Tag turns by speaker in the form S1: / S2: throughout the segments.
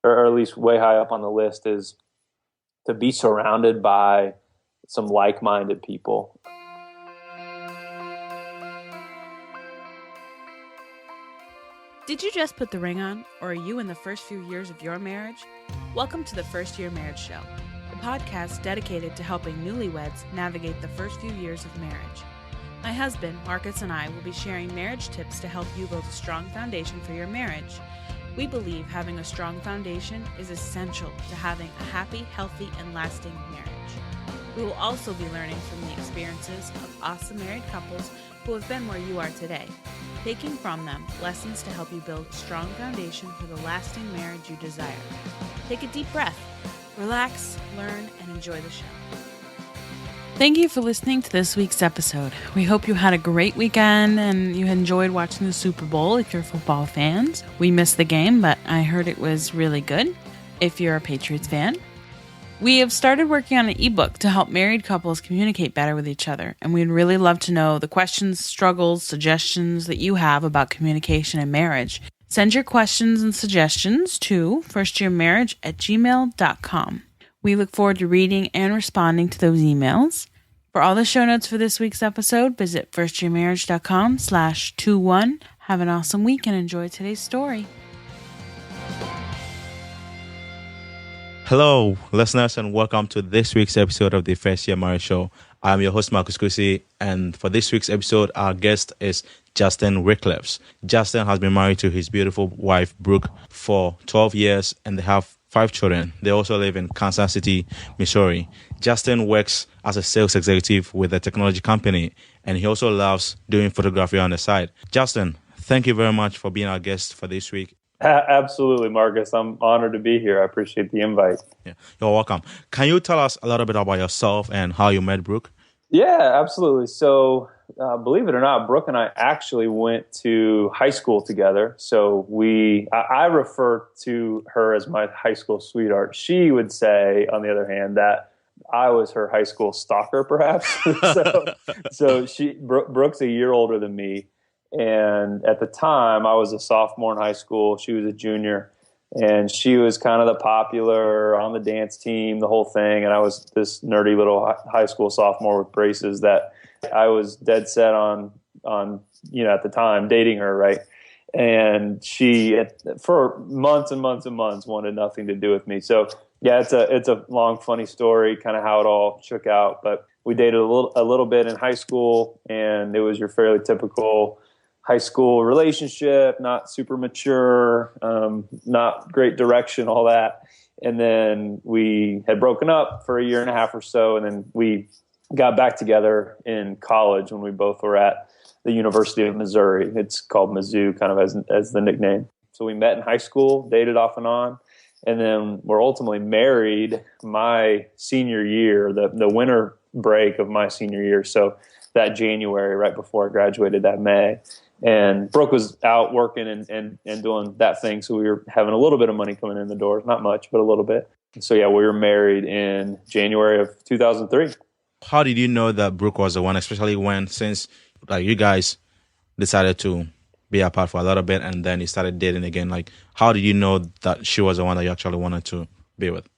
S1: or at least way high up on the list, is to be surrounded by some like-minded people.
S2: Did you just put the ring on, or are you in the first few years of your marriage? Welcome to the First Year Marriage Show, a podcast dedicated to helping newlyweds navigate the first few years of marriage. My husband, Marcus, and I will be sharing marriage tips to help you build a strong foundation for your marriage. We believe having a strong foundation is essential to having a happy, healthy, and lasting marriage. We will also be learning from the experiences of awesome married couples who have been where you are today, taking from them lessons to help you build a strong foundation for the lasting marriage you desire. Take a deep breath, relax, learn, and enjoy the show. Thank you for listening to this week's episode. We hope you had a great weekend and you enjoyed watching the Super Bowl if you're football fans. We missed the game, but I heard it was really good if you're a Patriots fan. We have started working on an ebook to help married couples communicate better with each other, and we'd really love to know the questions, struggles, suggestions that you have about communication and marriage. Send your questions and suggestions to firstyearmarriage@gmail.com. We look forward to reading and responding to those emails. For all the show notes for this week's episode, visit firstyearmarriage.com/21. Have an awesome week and enjoy today's story.
S3: Hello, listeners, and welcome to this week's episode of the First Year Marriage Show. I'm your host, Marcus Kusi, and for this week's episode, our guest is Justin Ricklefs. Justin has been married to his beautiful wife, Brooke, for 12 years, and they have 5 children. They also live in Kansas City, Missouri. Justin works as a sales executive with a technology company, and he also loves doing photography on the side. Justin, thank you very much for being our guest for this week.
S1: Absolutely, Marcus. I'm honored to be here. I appreciate the invite.
S3: Yeah, you're welcome. Can you tell us a little bit about yourself and how you met Brooke?
S1: Yeah, absolutely. So, believe it or not, Brooke and I actually went to high school together. So I refer to her as my high school sweetheart. She would say, on the other hand, that I was her high school stalker, perhaps. Brooke's a year older than me. And at the time, I was a sophomore in high school. She was a junior. And she was kind of the popular on the dance team, the whole thing. And I was this nerdy little high school sophomore with braces that I was dead set on, at the time, dating her, right? And she, for months and months and months, wanted nothing to do with me. So, yeah, it's a long, funny story, kind of how it all shook out. But we dated a little bit in high school, and it was your fairly typical high school relationship, not super mature, not great direction, all that. And then we had broken up for a year and a half or so, and then we got back together in college when we both were at the University of Missouri. It's called Mizzou, kind of as the nickname. So we met in high school, dated off and on, and then we're ultimately married my senior year, the winter break of my senior year. So that January, right before I graduated, that May. And Brooke was out working and doing that thing. So we were having a little bit of money coming in the door. Not much, but a little bit. So yeah, we were married in January of 2003.
S3: How did you know that Brooke was the one, especially since you guys decided to be apart for a little bit and then you started dating again? Like, how did you know that she was the one that you actually wanted to be with?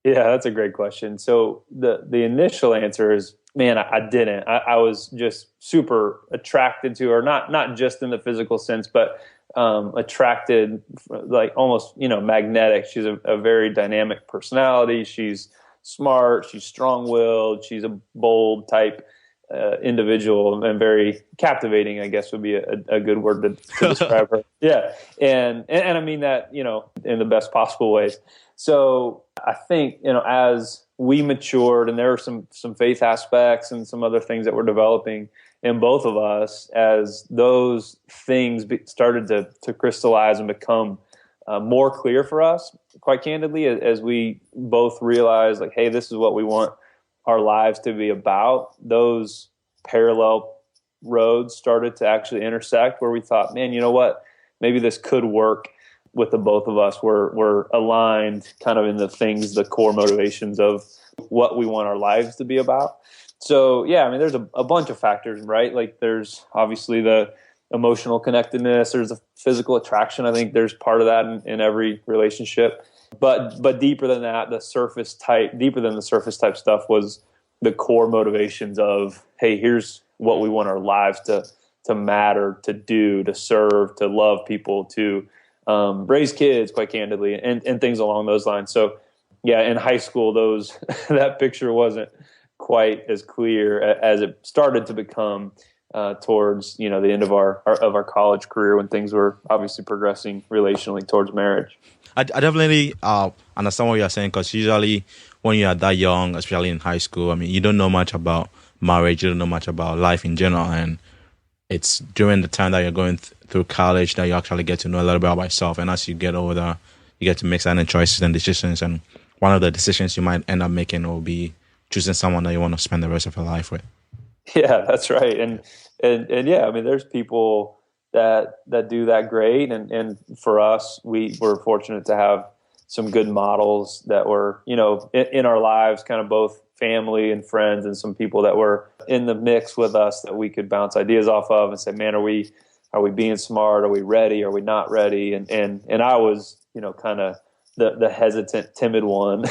S1: Yeah, that's a great question. So the initial answer is, man, I didn't. I was just super attracted to her, not just in the physical sense, but attracted, like almost, magnetic. She's a very dynamic personality. She's smart. She's strong-willed. She's a bold type individual and very captivating, I guess would be a good word to describe her. Yeah. And I mean that, in the best possible ways. So I think, as we matured, and there were some faith aspects and some other things that were developing in both of us, as those things started to crystallize and become more clear for us, quite candidly, as we both realized, like, hey, this is what we want our lives to be about. Those parallel roads started to actually intersect, where we thought, man, you know what? Maybe this could work with the both of us. We're aligned kind of in the things, the core motivations of what we want our lives to be about. So, yeah, I mean, there's a bunch of factors, right? Like, there's obviously the emotional connectedness. There's a physical attraction. I think there's part of that in every relationship. But deeper than that, deeper than the surface type stuff was the core motivations of, hey, here's what we want our lives to matter, to do, to serve, to love people, to raise kids, quite candidly, and things along those lines. So yeah, in high school, that picture wasn't quite as clear as it started to become towards the end of our college career, when things were obviously progressing relationally towards marriage.
S3: I definitely understand what you're saying, because usually when you are that young, especially in high school, I mean, you don't know much about marriage, you don't know much about life in general, and it's during the time that you're going through college that you actually get to know a little bit about yourself. And as you get older, you get to make certain choices and decisions, and one of the decisions you might end up making will be choosing someone that you want to spend the rest of your life with.
S1: Yeah, that's right. And yeah, I mean, there's people that do that great. And for us, we were fortunate to have some good models that were, in our lives, kind of both family and friends, and some people that were in the mix with us that we could bounce ideas off of and say, man, are we being smart? Are we ready? Are we not ready? And I was, kind of the hesitant, timid one.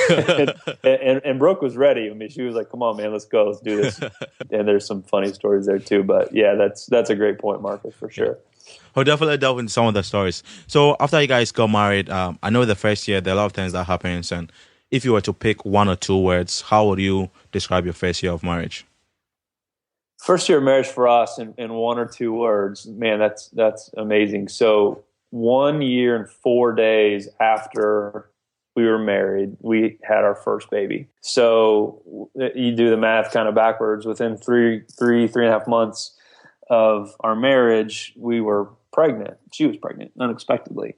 S1: and Brooke was ready. I mean, she was like, come on, man, let's go. Let's do this. And there's some funny stories there too. But yeah, that's a great point, Marcus, for sure.
S3: We'll definitely delve into some of the stories. So after you guys got married, I know the first year there are a lot of things that happens. And if you were to pick one or two words, how would you describe your first year of marriage?
S1: First year of marriage for us, in one or two words, man, that's amazing. So 1 year and 4 days after we were married, we had our first baby. So you do the math kind of backwards. Within three and a half months of our marriage, we were pregnant. She was pregnant unexpectedly,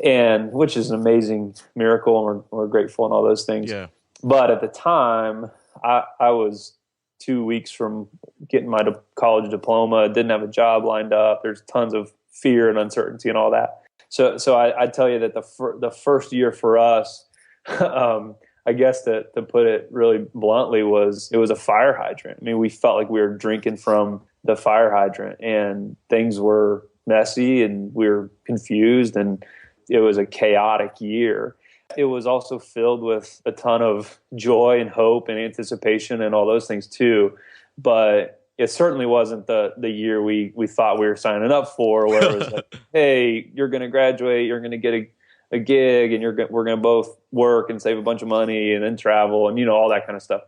S1: and which is an amazing miracle, and we're grateful and all those things.
S3: Yeah.
S1: But at the time, I was 2 weeks from getting my college diploma, didn't have a job lined up. There's tons of fear and uncertainty and all that. So I tell you that the first year for us, I guess to put it really bluntly, it was a fire hydrant. I mean, we felt like we were drinking from the fire hydrant, and things were messy, and we were confused, and it was a chaotic year. It was also filled with a ton of joy and hope and anticipation and all those things too. But it certainly wasn't the year we thought we were signing up for, where it was like, hey, you're going to graduate, you're going to get a gig, and we're going to both work and save a bunch of money and then travel and, all that kind of stuff.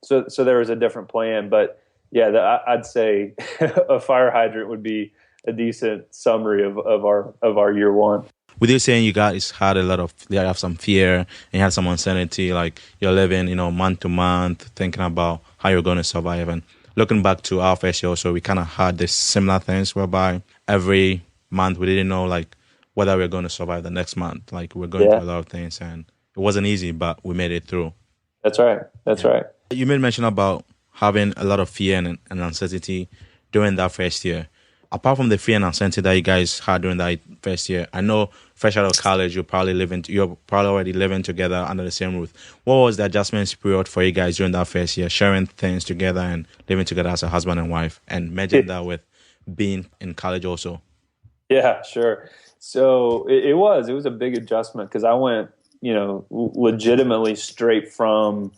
S1: So there was a different plan. But yeah, I'd say a fire hydrant would be a decent summary of our year one.
S3: With you saying you guys had you have some fear and you had some uncertainty, like you're living, month to month, thinking about how you're going to survive. And looking back to our first year, so we kind of had this similar things whereby every month we didn't know like whether we we're going to survive the next month. Like we're going through a lot of things, and it wasn't easy, but we made it through.
S1: That's right. That's right.
S3: You made mention about having a lot of fear and uncertainty during that first year. Apart from the fear and uncertainty that you guys had during that first year, I know fresh out of college, you're probably already living together under the same roof. What was the adjustment period for you guys during that first year, sharing things together and living together as a husband and wife, and merging that with being in college also? Yeah, sure. So it was a big adjustment, because I went, legitimately straight from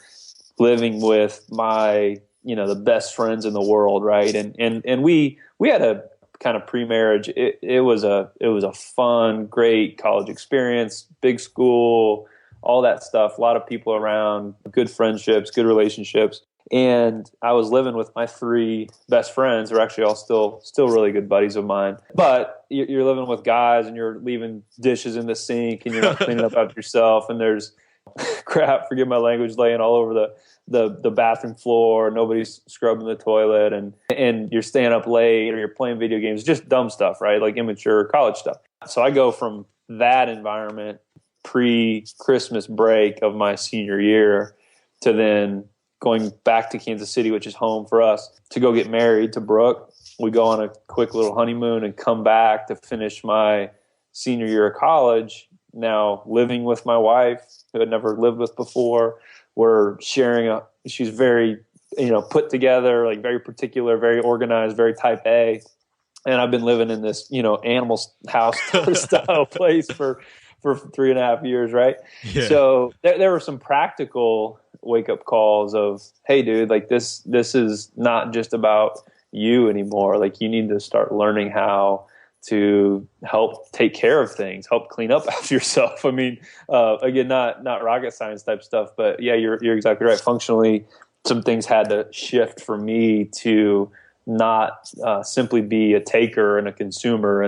S3: living with my, the best friends in the world, right? And we had a kind of pre-marriage. It was a fun, great college experience, big school, all that stuff, a lot of people around, good friendships, good relationships. And I was living with my three best friends, who are actually all still really good buddies of mine. But you're living with guys, and you're leaving dishes in the sink, and you're not cleaning up after yourself, and there's crap, forgive my language, laying all over the bathroom floor. Nobody's scrubbing the toilet, and you're staying up late, or you're playing video games, just dumb stuff, right? Like immature college stuff. So I go from that environment pre-Christmas break of my senior year to then going back to Kansas City, which is home for us, to go get married to Brooke. We go on a quick little honeymoon and come back to finish my senior year of college, now living with my wife, who I'd never lived with before. We're sharing she's very, put together, like very particular, very organized, very type A. And I've been living in this, animal house style place for
S1: for 3.5 years, right?
S3: Yeah.
S1: So there were some practical wake up calls of, hey, dude, like this is not just about you anymore. Like, you need to start learning how to help take care of things, help clean up after yourself. I mean, again, not rocket science type stuff, but yeah, you're exactly right. Functionally, some things had to shift for me to not simply be a taker and a consumer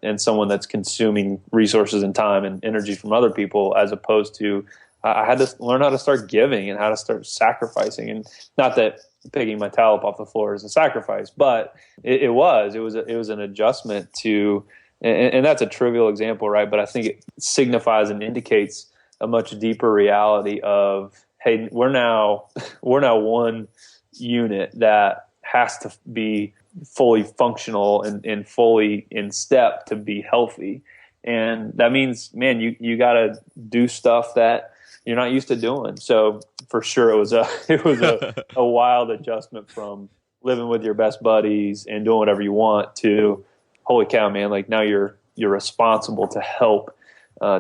S1: and someone that's consuming resources and time and energy from other people, as opposed to I had to learn how to start giving and how to start sacrificing. And not that picking my towel up off the floor is a sacrifice, but it was an adjustment to, and that's a trivial example, right? But I think it signifies and indicates a much deeper reality of, hey, we're now one unit that has to be fully functional and fully in step to be healthy. And that means, man, you got to do stuff that you're not used to doing. So for sure, it was a wild adjustment from living with your best buddies and doing whatever you want to, holy cow, man, like now you're responsible to help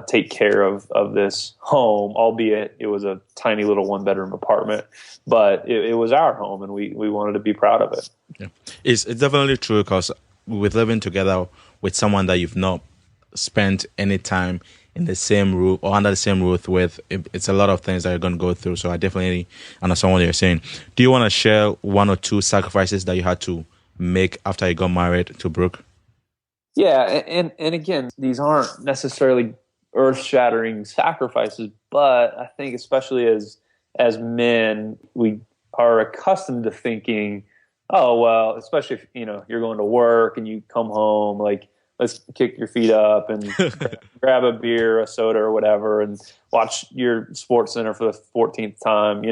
S1: take care of this home, albeit it was a tiny little 1-bedroom apartment, but it was our home, and we wanted to be proud of it.
S3: Yeah. It's definitely true, because with living together with someone that you've not spent any time in the same roof or under the same roof with, it's a lot of things that you're going to go through. So I definitely understand what you're saying. Do you want to share one or two sacrifices that you had to make after you got married to Brooke?
S1: Yeah, and again, these aren't necessarily earth-shattering sacrifices, but I think especially as men, we are accustomed to thinking, oh, well, especially if you're going to work and you come home, like, let's kick your feet up and grab a beer, a soda, or whatever, and watch your Sports Center for the 14th time.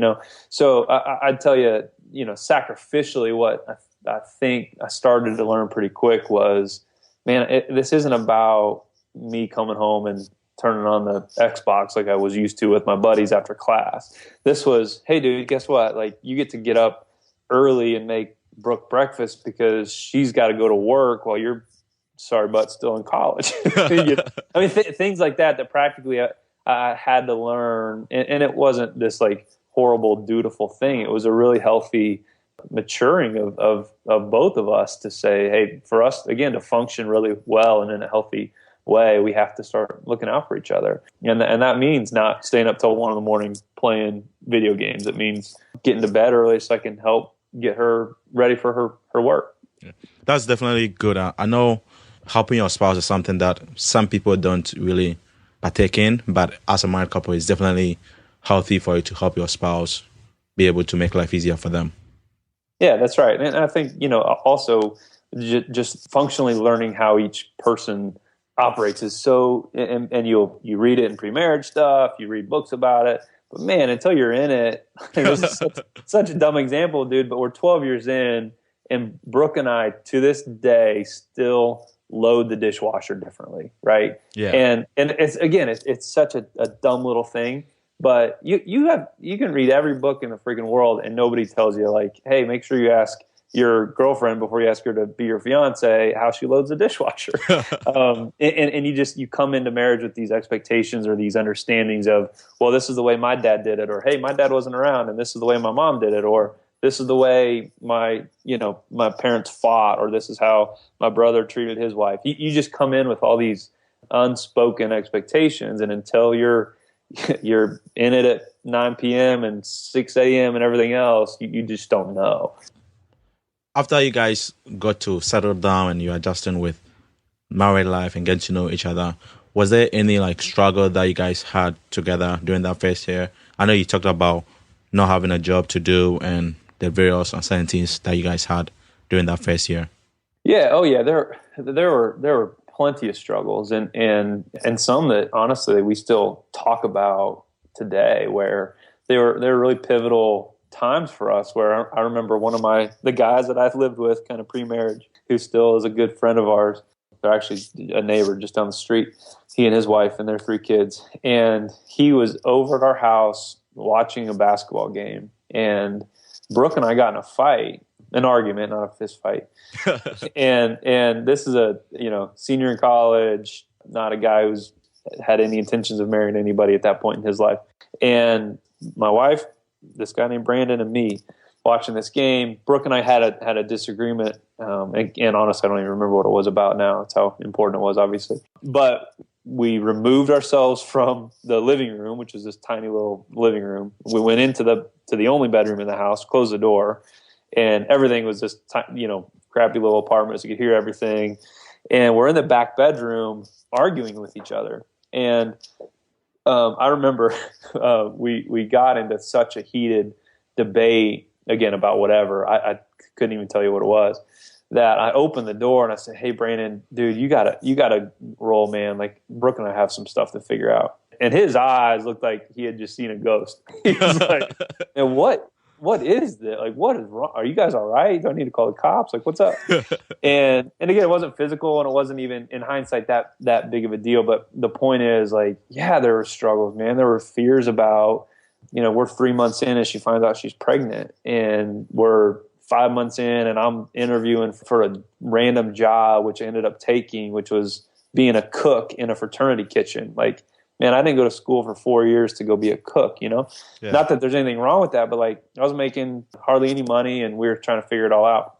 S1: So I'd tell you, sacrificially, what I think I started to learn pretty quick was, man, this isn't about me coming home and turning on the Xbox like I was used to with my buddies after class. This was, hey, dude, guess what? Like, you get to get up early and make Brooke breakfast because she's got to go to work while you're sorry, but still in college. I mean, things like that practically I had to learn. And it wasn't this like horrible, dutiful thing. It was a really healthy maturing of both of us to say, hey, for us, again, to function really well and in a healthy way, we have to start looking out for each other. And that means not staying up till 1 a.m. playing video games. It means getting to bed early so I can help get her ready for her work.
S3: Yeah. That's definitely good. I know helping your spouse is something that some people don't really partake in, but as a married couple, it's definitely healthy for you to help your spouse be able to make life easier for them.
S1: Yeah, that's right. And I think, also just functionally learning how each person operates is so, and you read it in pre-marriage stuff, you read books about it, but man, until you're in it, this is such a dumb example, dude, but we're 12 years in, and Brooke and I, to this day, still load the dishwasher differently, right?
S3: Yeah.
S1: And it's such a dumb little thing, but you can read every book in the freaking world, and nobody tells you, like, hey, make sure you ask your girlfriend before you ask her to be your fiance how she loads the dishwasher. And you come into marriage with these expectations or these understandings of, well, this is the way my dad did it, or hey, my dad wasn't around and this is the way my mom did it, or this is the way my parents fought, or this is how my brother treated his wife. You just come in with all these unspoken expectations, and until you're in it at 9 p.m. and 6 a.m. and everything else, you just don't know.
S3: After you guys got to settle down and you're adjusting with married life and getting to know each other, was there any like struggle that you guys had together during that first year? I know you talked about not having a job to do and the various uncertainties that you guys had during that first year.
S1: Yeah. Oh yeah. There were plenty of struggles and some that honestly we still talk about today, where they were really pivotal times for us, where I remember one of the guys that I've lived with kind of pre-marriage, who still is a good friend of ours. They're actually a neighbor just down the street, he and his wife and their 3 kids. And he was over at our house watching a basketball game, and Brooke and I got in a fight, an argument, not a fist fight. and this is a senior in college, not a guy who's had any intentions of marrying anybody at that point in his life. And my wife, this guy named Brandon, and me watching this game. Brooke and I had a disagreement, and honestly, I don't even remember what it was about now. That's how important it was, obviously. But we removed ourselves from the living room, which is this tiny little living room. We went into the only bedroom in the house, closed the door, and everything was this crappy little apartment, so you could hear everything. And we're in the back bedroom arguing with each other. And I remember we got into such a heated debate, again, about whatever. I couldn't even tell you what it was, that I opened the door and I said, "Hey, Brandon, dude, you gotta roll, man. Like, Brooke and I have some stuff to figure out." And his eyes looked like he had just seen a ghost. He was like, "And what is this? Like, what is wrong? Are you guys all right? Do I need to call the cops? Like, what's up?" And again, it wasn't physical, and it wasn't even, in hindsight, that big of a deal. But the point is, like, yeah, there were struggles, man. There were fears about, we're 3 months in and she finds out she's pregnant, and we're 5 months in and I'm interviewing for a random job, which I ended up taking, which was being a cook in a fraternity kitchen. Like, man, I didn't go to school for 4 years to go be a cook, Yeah. Not that there's anything wrong with that, but like, I was making hardly any money and we were trying to figure it all out.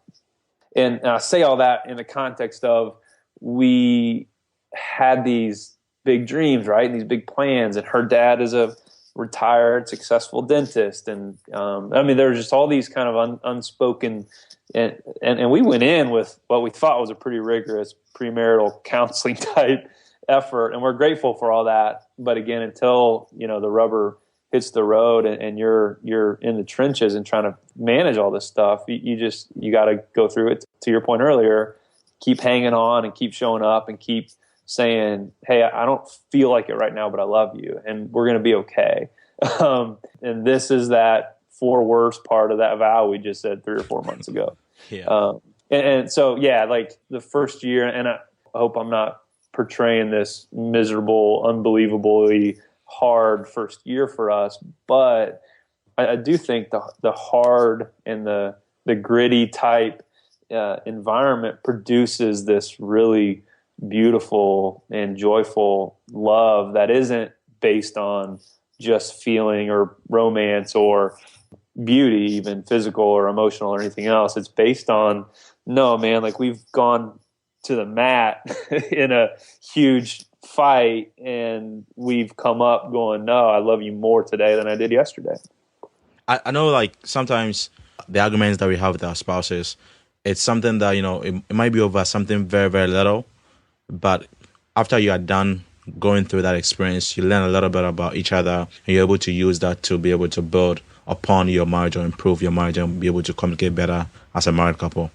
S1: And I say all that in the context of, we had these big dreams, right? And these big plans. And her dad is a retired, successful dentist. And there were just all these kind of unspoken, and we went in with what we thought was a pretty rigorous premarital counseling type effort. And we're grateful for all that. But again, until, the rubber hits the road and you're in the trenches and trying to manage all this stuff, you got to go through it. To your point earlier, keep hanging on and keep showing up and keep saying, "Hey, I don't feel like it right now, but I love you and we're going to be okay." And this is that for worse part of that vow we just said 3 or 4 months ago.
S3: Yeah.
S1: And so, yeah, like the first year, and I hope I'm not portraying this miserable, unbelievably hard first year for us, but I do think the hard and the gritty type environment produces this really beautiful and joyful love that isn't based on just feeling or romance or beauty, even physical or emotional or anything else. It's based on, no, man, like, we've gone to the mat in a huge fight and we've come up going, "No, I love you more today than I did yesterday."
S3: I know, like, sometimes the arguments that we have with our spouses, it's something that, it might be over something very, very little. But after you are done going through that experience, you learn a little bit about each other, and you're able to use that to be able to build upon your marriage or improve your marriage and be able to communicate better as a married couple.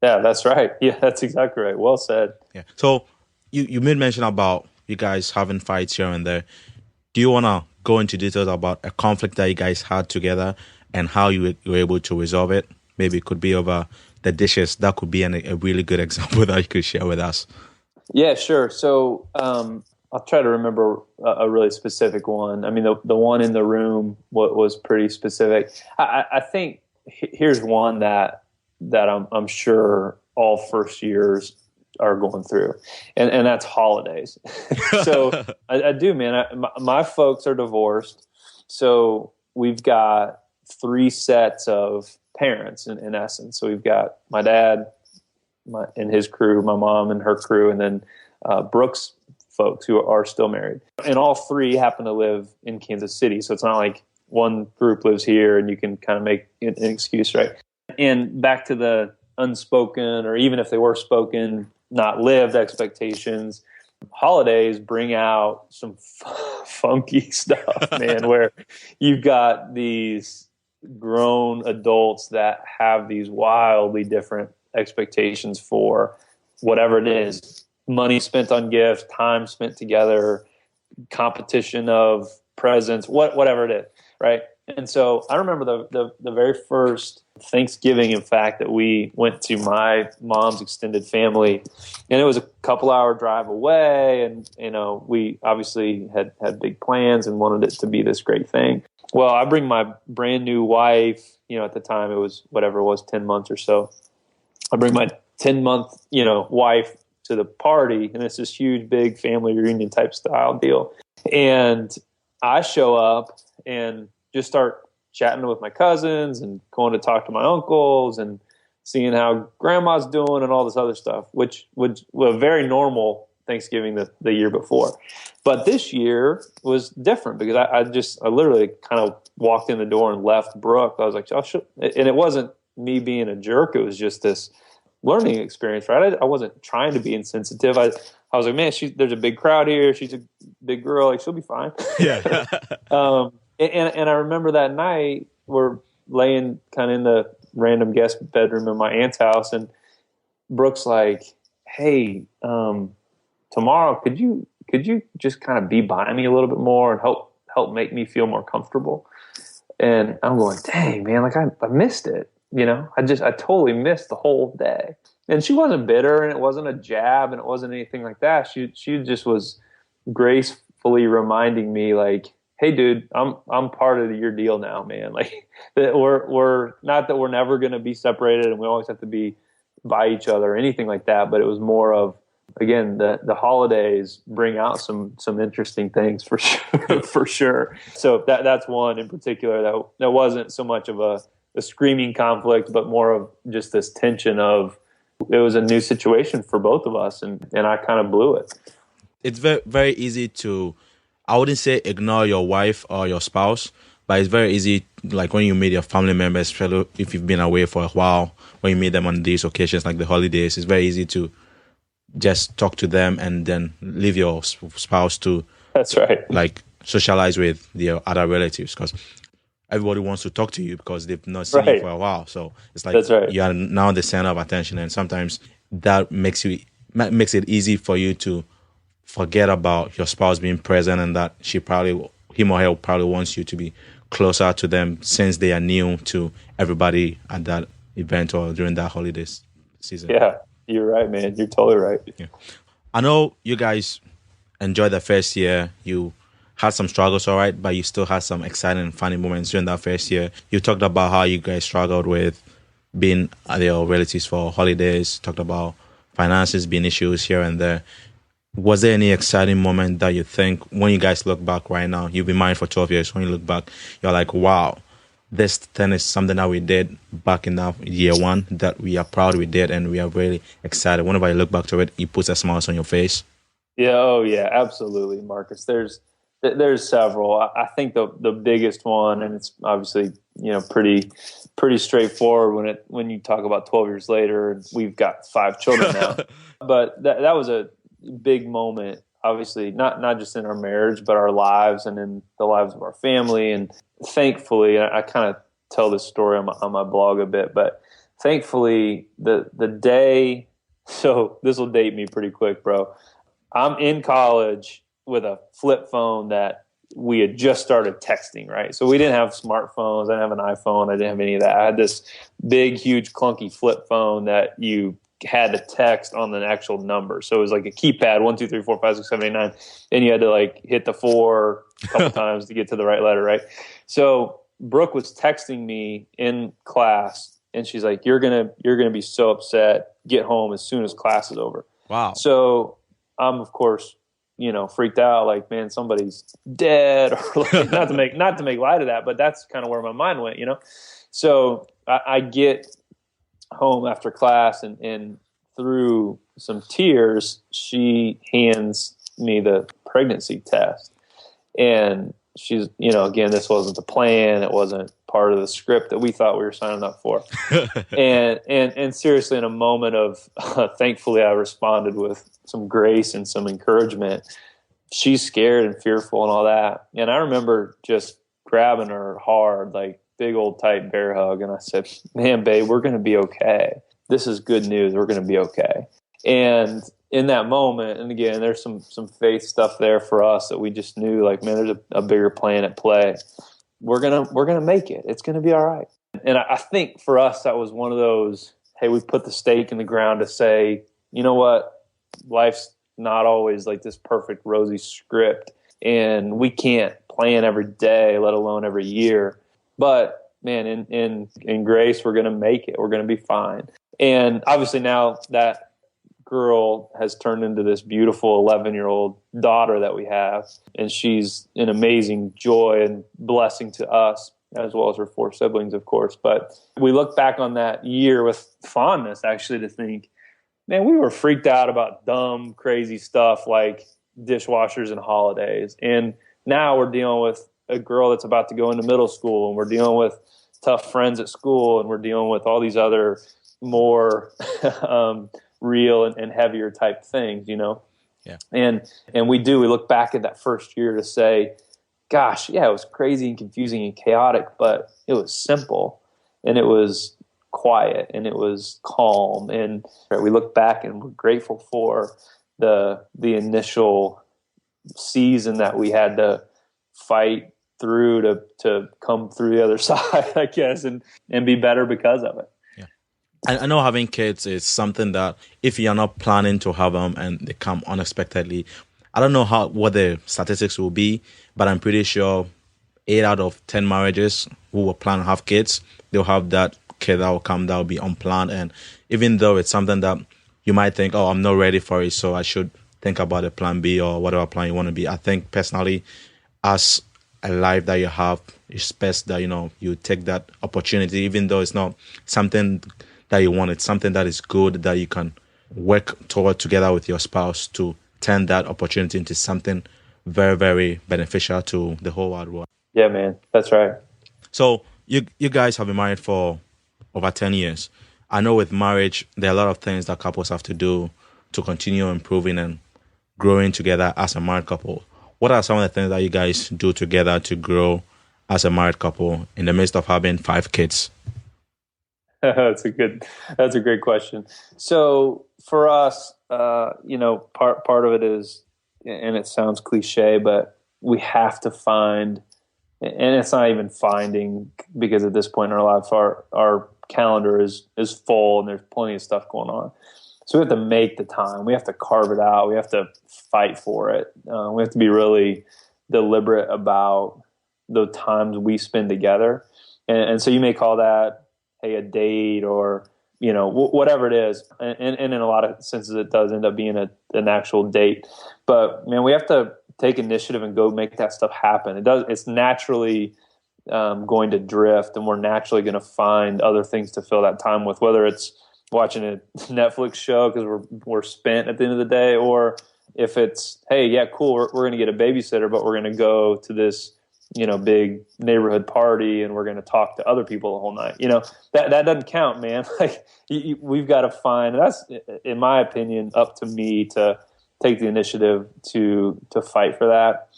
S1: Yeah, that's right. Yeah, that's exactly right. Well said.
S3: Yeah. So you made mention about you guys having fights here and there. Do you want to go into details about a conflict that you guys had together and how you were able to resolve it? Maybe it could be over the dishes. That could be a really good example that you could share with us.
S1: Yeah, sure. So I'll try to remember a really specific one. I mean, the one in the room was pretty specific. I think here's one that I'm sure all first years are going through, and that's holidays. So I do, man. My folks are divorced, so we've got 3 sets of parents in essence. So we've got my dad and his crew, my mom and her crew, and then Brooke's folks who are still married. And all 3 happen to live in Kansas City. So it's not like one group lives here and you can kind of make an excuse, right? And back to the unspoken, or even if they were spoken, not lived expectations, holidays bring out some funky stuff, man, where you've got these grown adults that have these wildly different expectations for whatever it is. Money spent on gifts, time spent together, competition of presents, whatever it is, right? And so I remember the very first Thanksgiving, in fact, that we went to my mom's extended family, and it was a couple-hour drive away, and we obviously had big plans and wanted it to be this great thing. Well, I bring my brand new wife, at the time it was whatever it was, 10 months or so. I bring my 10-month, wife to the party, and it's this huge, big family reunion type style deal. And I show up and just start chatting with my cousins and going to talk to my uncles and seeing how grandma's doing and all this other stuff, which was a very normal Thanksgiving the year before. But this year was different because I literally kind of walked in the door and left Brooke. I was like, oh, and it wasn't me being a jerk. It was just this learning experience, right? I wasn't trying to be insensitive. I was like, man, there's a big crowd here. She's a big girl. Like, she'll be fine.
S3: Yeah.
S1: And I remember that night we're laying kind of in the random guest bedroom in my aunt's house, and Brooke's like, hey, tomorrow, could you just kind of be by me a little bit more and help make me feel more comfortable? And I'm going, dang, man, like I missed it. I totally missed the whole day. And she wasn't bitter, and it wasn't a jab, and it wasn't anything like that. She just was gracefully reminding me, like, hey, dude, I'm part of your deal now, man. Like, that we're not that we're never going to be separated and we always have to be by each other or anything like that. But it was more of, again, the holidays bring out some interesting things for sure, for sure. So that's one in particular that wasn't so much of a screaming conflict, but more of just this tension of, it was a new situation for both of us, and I kind of blew it.
S3: It's very, very easy to, I wouldn't say ignore your wife or your spouse, but it's very easy, like when you meet your family members, especially if you've been away for a while, when you meet them on these occasions like the holidays, it's very easy to just talk to them and then leave your spouse to,
S1: that's right,
S3: like, socialize with your other relatives, because everybody wants to talk to you because they've not seen you for a while. So it's like, that's right, you are now the center of attention, and sometimes that makes it easy for you to forget about your spouse being present, and that him or her probably wants you to be closer to them since they are new to everybody at that event or during that holidays season.
S1: Yeah, you're right, man. You're totally right.
S3: Yeah. I know you guys enjoyed the first year. You had some struggles, all right, but you still had some exciting and funny moments during that first year. You talked about how you guys struggled with being at your relatives for holidays, talked about finances being issues here and there. Was there any exciting moment that you think, when you guys look back right now, you've been married for 12 years, when you look back, you're like, wow, this thing is something that we did back in that year one that we are proud we did, and we are really excited. Whenever you look back to it, it puts a smile on your face.
S1: Yeah, oh yeah, absolutely, Marcus. There's several. I think the biggest one, and it's obviously, pretty straightforward when you talk about 12 years later, and we've got 5 children now. But that was a big moment, obviously, not just in our marriage, but our lives and in the lives of our family. And thankfully, I kind of tell this story on my blog a bit, but thankfully the day, so this will date me pretty quick, bro. I'm in college with a flip phone that we had just started texting, right? So we didn't have smartphones. I didn't have an iPhone. I didn't have any of that. I had this big, huge, clunky flip phone that you had to text on the actual number. So it was like a keypad, 1, 2, 3, 4, 5, 6, 7, 8, 9. And you had to like hit the 4 a couple times to get to the right letter, right? So Brooke was texting me in class, and she's like, you're gonna be so upset. Get home as soon as class is over.
S3: Wow.
S1: So I'm, of course, freaked out, like, man, somebody's dead, or like, not to make light of that, but that's kind of where my mind went, So I get home after class, and through some tears, she hands me the pregnancy test. And she's, again, this wasn't the plan. It wasn't part of the script that we thought we were signing up for. and seriously, in a moment of, thankfully, I responded with some grace and some encouragement. She's scared and fearful and all that. And I remember just grabbing her hard, like big old tight bear hug. And I said, man, babe, we're going to be okay. This is good news. We're going to be okay. And in that moment, and again, there's some faith stuff there for us that we just knew, like, man, there's a bigger plan at play. We're gonna make it. It's gonna be all right. And I think for us, that was one of those, hey, we put the stake in the ground to say, you know what? Life's not always like this perfect rosy script, and we can't plan every day, let alone every year. But man, in grace, we're going to make it. We're going to be fine. And obviously now that girl has turned into this beautiful 11-year-old daughter that we have. And she's an amazing joy and blessing to us, as well as her 4 siblings, of course. But we look back on that year with fondness, actually, to think, man, we were freaked out about dumb, crazy stuff like dishwashers and holidays. And now we're dealing with a girl that's about to go into middle school, and we're dealing with tough friends at school, and we're dealing with all these other more real and heavier type things, you know?
S3: Yeah.
S1: And we look back at that first year to say, gosh, yeah, it was crazy and confusing and chaotic, but it was simple, and it was quiet, and it was calm. And we look back and we're grateful for the initial season that we had to fight through to come through the other side, I guess, and be better because of it.
S3: Yeah. I know having kids is something that if you're not planning to have them and they come unexpectedly, I don't know what the statistics will be, but I'm pretty sure 8 out of 10 marriages who will plan to have kids, they'll have that kid that will come that will be unplanned. And even though it's something that you might think, oh, I'm not ready for it, so I should think about a plan B or whatever plan you want to be. I think personally, as a life that you have, it's best that, you take that opportunity, even though it's not something that you want. It's something that is good that you can work toward together with your spouse to turn that opportunity into something very, very beneficial to the whole world.
S1: Yeah, man, that's right.
S3: So you guys have been married for over 10 years. I know with marriage, there are a lot of things that couples have to do to continue improving and growing together as a married couple. What are some of the things that you guys do together to grow as a married couple in the midst of having 5 kids?
S1: That's a great question. So for us, part of it is, and it sounds cliche, but we have to find, and it's not even finding, because at this point in our life, our calendar is full and there's plenty of stuff going on. So we have to make the time. We have to carve it out. We have to fight for it. We have to be really deliberate about the times we spend together. And so you may call that, hey, a date, or, whatever it is. And in a lot of senses, it does end up being an actual date. But, man, we have to take initiative and go make that stuff happen. It's naturally going to drift, and we're naturally going to find other things to fill that time with, whether it's watching a Netflix show because we're spent at the end of the day, or if it's, hey, yeah, cool, we're going to get a babysitter, but we're going to go to this, big neighborhood party, and we're going to talk to other people the whole night. That doesn't count, man. Like we've got to find, that's, in my opinion, up to me to take the initiative to fight for that.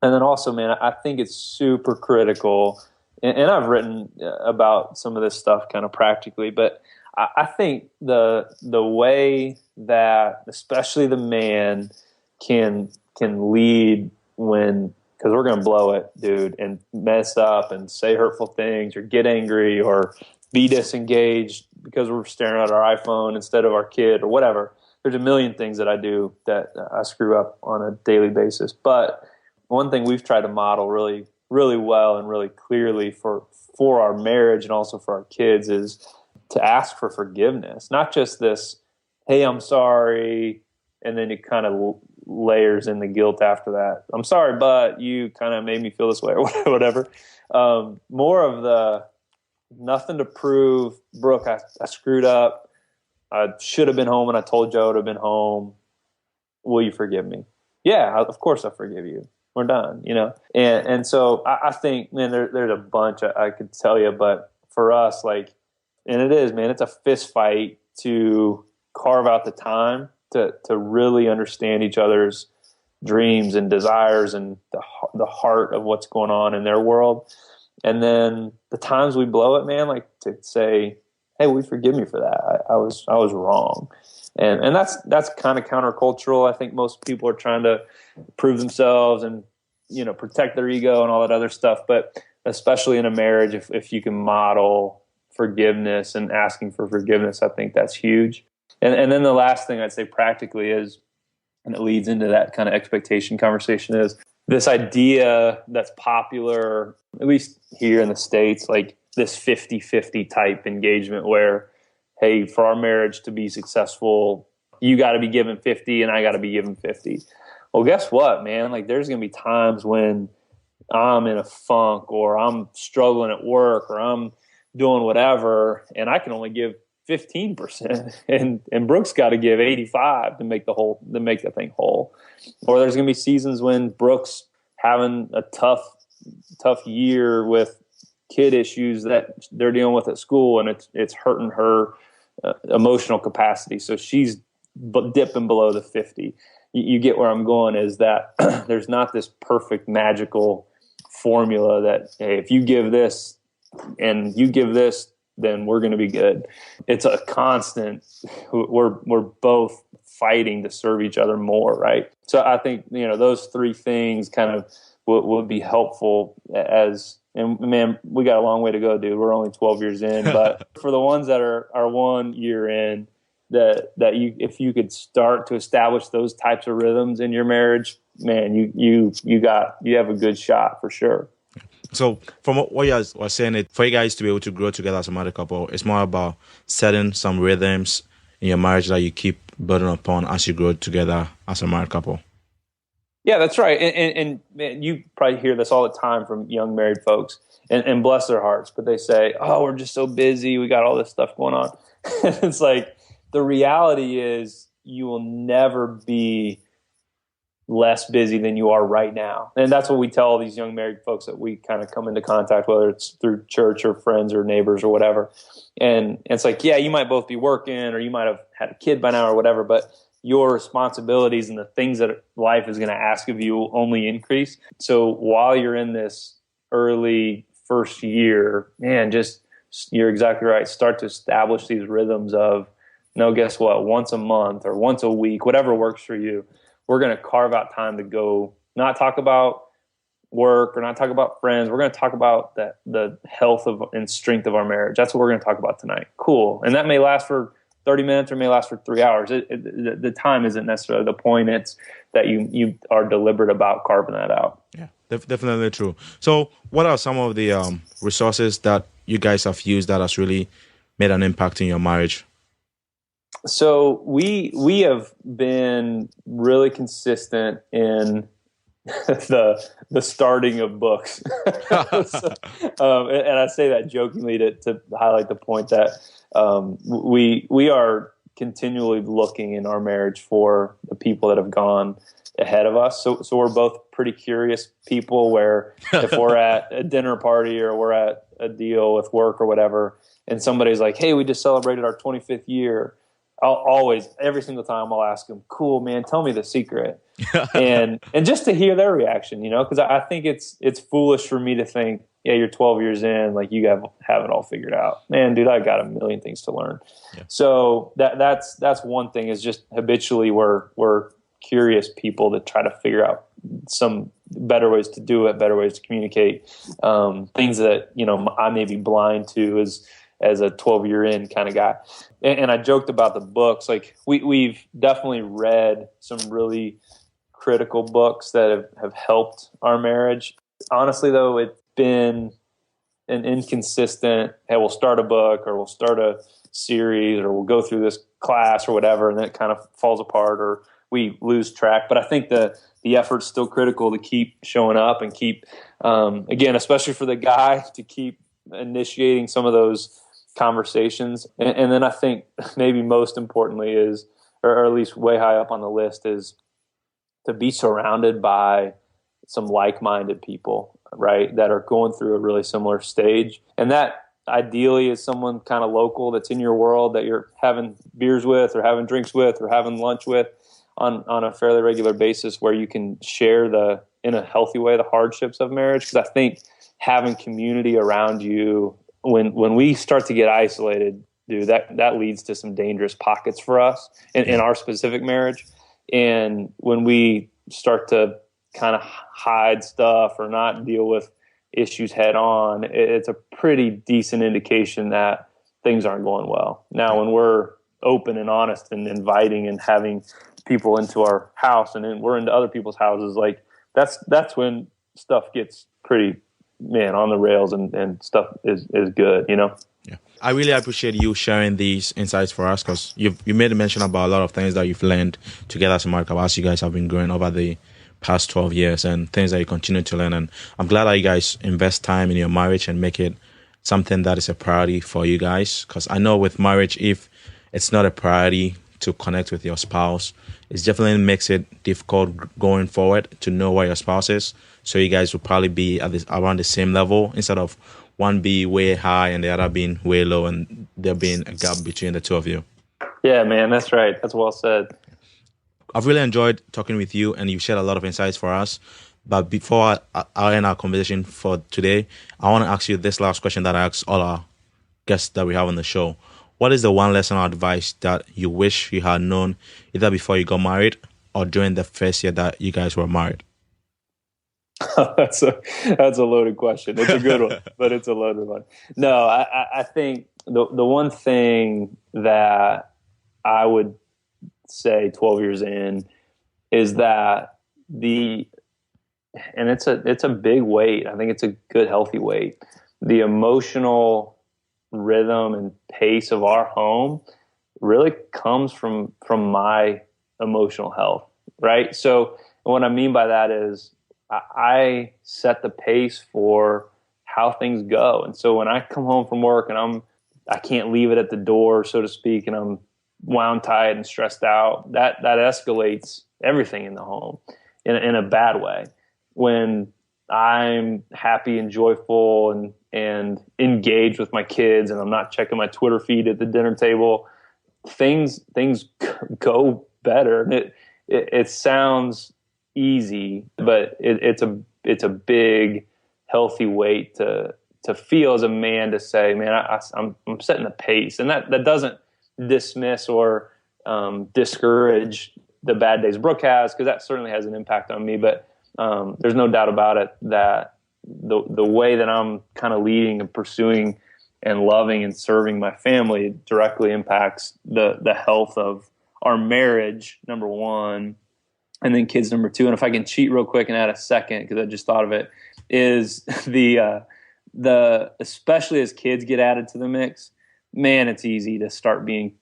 S1: And then also, man, I think it's super critical, and I've written about some of this stuff kind of practically, but I think the way that especially the man can lead because we're going to blow it, dude, and mess up and say hurtful things or get angry or be disengaged because we're staring at our iPhone instead of our kid or whatever. There's a million things that I do that I screw up on a daily basis. But one thing we've tried to model really, really well and really clearly for our marriage and also for our kids is to ask for forgiveness. Not just this, hey, I'm sorry, and then it kind of layers in the guilt after that. I'm sorry, but you kind of made me feel this way or whatever. More of the nothing to prove. Brooke, I screwed up. I should have been home when I told you I would have been home. Will you forgive me? Yeah, of course I forgive you. We're done, And so I think, man, there's a bunch I could tell you, but for us, like, and it is, man, it's a fist fight to carve out the time to really understand each other's dreams and desires and the heart of what's going on in their world. And then the times we blow it, man, like to say, hey, will you forgive me for that? I was wrong. And that's kind of countercultural. I think most people are trying to prove themselves and, protect their ego and all that other stuff. But especially in a marriage, if you can model forgiveness and asking for forgiveness, I think that's huge. And then the last thing I'd say practically is, and it leads into that kind of expectation conversation, is this idea that's popular, at least here in the States, like this 50-50 type engagement where, hey, for our marriage to be successful, you got to be giving 50 and I got to be giving 50. Well, guess what, man? Like, there's going to be times when I'm in a funk, or I'm struggling at work, or I'm doing whatever, and I can only give 15%, and Brooke's got to give 85 to make the thing whole. Or there's going to be seasons when Brooke's having a tough year with kid issues that they're dealing with at school, and it's hurting her emotional capacity. So she's dipping below the 50. You get where I'm going, is that there's not this perfect magical formula that, hey, if you give this and you give this, then we're going to be good. It's a constant. We're both fighting to serve each other more, right? So I think, those three things kind of would be helpful and man, we got a long way to go, dude. We're only 12 years in, but for the ones that are 1 year in, that if you could start to establish those types of rhythms in your marriage, man, you have a good shot for sure.
S3: So from what you guys were saying, for you guys to be able to grow together as a married couple, it's more about setting some rhythms in your marriage that you keep building upon as you grow together as a married couple.
S1: Yeah, that's right. And man, you probably hear this all the time from young married folks, and bless their hearts, but they say, oh, we're just so busy. We got all this stuff going on. It's like, the reality is you will never be less busy than you are right now. And that's what we tell all these young married folks that we kind of come into contact, whether it's through church or friends or neighbors or whatever. And it's like, yeah, you might both be working, or you might have had a kid by now or whatever, but your responsibilities and the things that life is going to ask of you will only increase. So while you're in this early first year, man, you're exactly right. Start to establish these rhythms of, no, guess what? Once a month or once a week, whatever works for you, we're going to carve out time to go, not talk about work or not talk about friends. We're going to talk about the health and strength of our marriage. That's what we're going to talk about tonight. Cool. And that may last for 30 minutes or may last for 3 hours. The time isn't necessarily the point. It's that you are deliberate about carving that out.
S3: Yeah, definitely true. So what are some of the resources that you guys have used that has really made an impact in your marriage?
S1: So we have been really consistent in the starting of books. And I say that jokingly to highlight the point that we are continually looking in our marriage for the people that have gone ahead of us. So we're both pretty curious people, where if we're at a dinner party or we're at a deal with work or whatever, and somebody's like, hey, we just celebrated our 25th year, I'll always, every single time, I'll ask them, cool, man, tell me the secret. and just to hear their reaction, because I think it's foolish for me to think, yeah, you're 12 years in, like you have it all figured out. Man, dude, I got a million things to learn. Yeah. So that's one thing, is just habitually we're curious people that try to figure out some better ways to do it, better ways to communicate, things that, I may be blind to as a 12-year in kind of guy. And I joked about the books. Like we've definitely read some really critical books that have helped our marriage. Honestly, though, it's been an inconsistent, hey, we'll start a book or we'll start a series or we'll go through this class or whatever, and then it kind of falls apart or we lose track. But I think the effort's still critical to keep showing up and keep, again, especially for the guy, to keep initiating some of those conversations. And then I think maybe most importantly is, or at least way high up on the list, is to be surrounded by some like-minded people, right, that are going through a really similar stage. And that ideally is someone kind of local that's in your world that you're having beers with or having drinks with or having lunch with on a fairly regular basis, where you can share in a healthy way, the hardships of marriage. Because I think having community around you, when we start to get isolated, dude, that leads to some dangerous pockets for us in our specific marriage. And when we start to kind of hide stuff or not deal with issues head on, it's a pretty decent indication that things aren't going well. Now, when we're open and honest and inviting and having people into our house and then we're into other people's houses, like that's when stuff gets pretty man, on the rails and stuff is good, you know?
S3: Yeah. I really appreciate you sharing these insights for us, because you made a mention about a lot of things that you've learned together as a married couple, as you guys have been growing over the past 12 years, and things that you continue to learn. And I'm glad that you guys invest time in your marriage and make it something that is a priority for you guys. Because I know with marriage, if it's not a priority to connect with your spouse, it definitely makes it difficult going forward to know where your spouse is. So you guys will probably be at around the same level, instead of one be way high and the other being way low, and there being a gap between the two of you.
S1: Yeah, man, that's right. That's well said.
S3: I've really enjoyed talking with you, and you've shared a lot of insights for us. But before I end our conversation for today, I want to ask you this last question that I ask all our guests that we have on the show. What is the one lesson or advice that you wish you had known either before you got married or during the first year that you guys were married?
S1: That's a loaded question. It's a good one, but it's a loaded one. No, I think the one thing that I would say 12 years in is that and it's a big weight. I think it's a good, healthy weight. The emotional rhythm and pace of our home really comes from my emotional health, right? So what I mean by that is I set the pace for how things go. And so when I come home from work and I can't leave it at the door, so to speak, and I'm wound tight and stressed out, that escalates everything in the home in a bad way. When I'm happy and joyful and engaged with my kids, and I'm not checking my Twitter feed at the dinner table, things go better. And it sounds easy, but it's a big, healthy weight to feel as a man, to say, man, I'm setting the pace, and that doesn't dismiss or discourage the bad days Brooke has, because that certainly has an impact on me. But there's no doubt about it that the way that I'm kind of leading and pursuing and loving and serving my family directly impacts the health of our marriage, number one, and then kids, number two. And if I can cheat real quick and add a second, because I just thought of it, is the especially as kids get added to the mix, man, it's easy to start being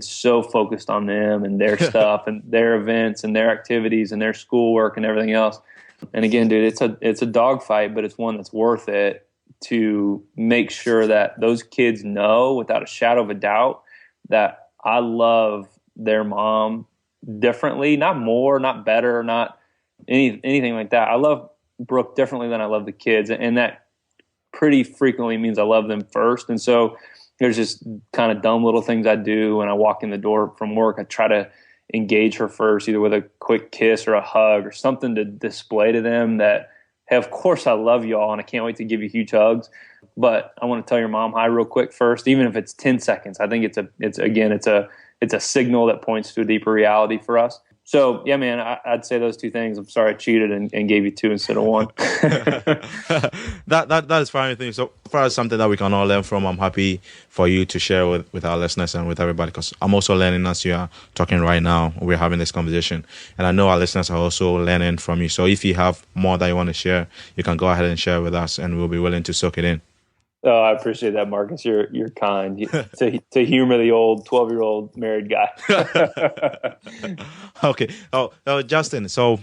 S1: so focused on them and their stuff and their events and their activities and their schoolwork and everything else. And again, dude, it's a dogfight, but it's one that's worth it, to make sure that those kids know without a shadow of a doubt that I love their mom differently, not more, not better, not anything like that. I love Brooke differently than I love the kids, and that pretty frequently means I love them first. And so there's just kind of dumb little things I do when I walk in the door from work. I try to engage her first, either with a quick kiss or a hug or something to display to them that, hey, of course I love y'all and I can't wait to give you huge hugs, but I want to tell your mom hi real quick first, even if it's 10 seconds. I think it's a signal that points to a deeper reality for us. So yeah, man, I'd say those two things. I'm sorry I cheated and gave you two instead of one.
S3: That is fine with me. So far as something that we can all learn from, I'm happy for you to share with our listeners and with everybody, because I'm also learning as you are talking right now. We're having this conversation, and I know our listeners are also learning from you. So if you have more that you want to share, you can go ahead and share with us, and we'll be willing to soak it in.
S1: Oh, I appreciate that, Marcus. You're kind to humor the old 12-year-old married guy.
S3: Okay. Oh, Justin. So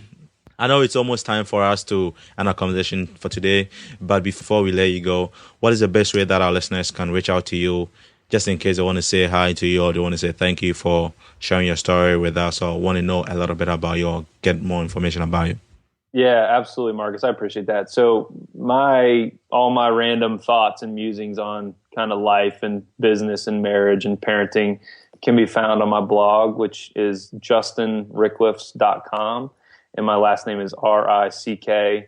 S3: I know it's almost time for us to end our conversation for today. But before we let you go, what is the best way that our listeners can reach out to you, just in case they want to say hi to you, or they want to say thank you for sharing your story with us, or want to know a little bit about you, or get more information about you?
S1: Yeah, absolutely, Marcus. I appreciate that. So all my random thoughts and musings on kind of life and business and marriage and parenting can be found on my blog, which is justinricklefs.com. And my last name is Ricklef,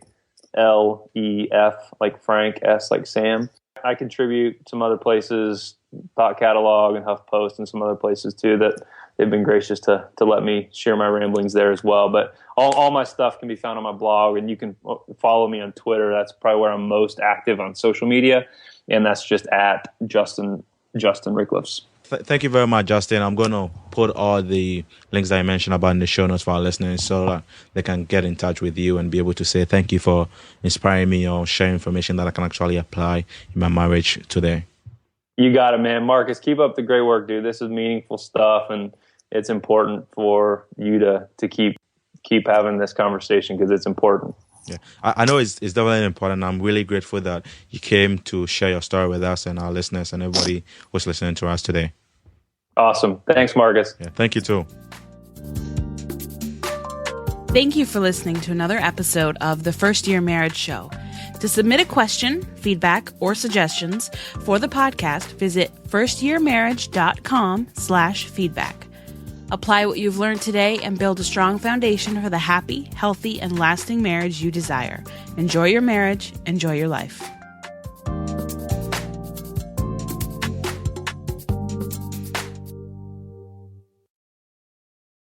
S1: like Frank, S like Sam. I contribute some other places, Thought Catalog and HuffPost and some other places too, that they've been gracious to let me share my ramblings there as well. But all my stuff can be found on my blog, and you can follow me on Twitter. That's probably where I'm most active on social media, and that's just at Justin Ricklefs.
S3: Thank you very much, Justin. I'm going to put all the links that I mentioned about in the show notes for our listeners so that they can get in touch with you and be able to say thank you for inspiring me or sharing information that I can actually apply in my marriage today.
S1: You got it, man. Marcus, keep up the great work, dude. This is meaningful stuff, and it's important for you to keep having this conversation because it's important.
S3: Yeah, I know it's definitely important. I'm really grateful that you came to share your story with us and our listeners and everybody who's listening to us today.
S1: Awesome. Thanks, Marcus.
S3: Yeah, thank you too.
S2: Thank you for listening to another episode of the First Year Marriage Show. To submit a question, feedback, or suggestions for the podcast, visit firstyearmarriage.com/feedback. Apply what you've learned today and build a strong foundation for the happy, healthy, and lasting marriage you desire. Enjoy your marriage. Enjoy your life.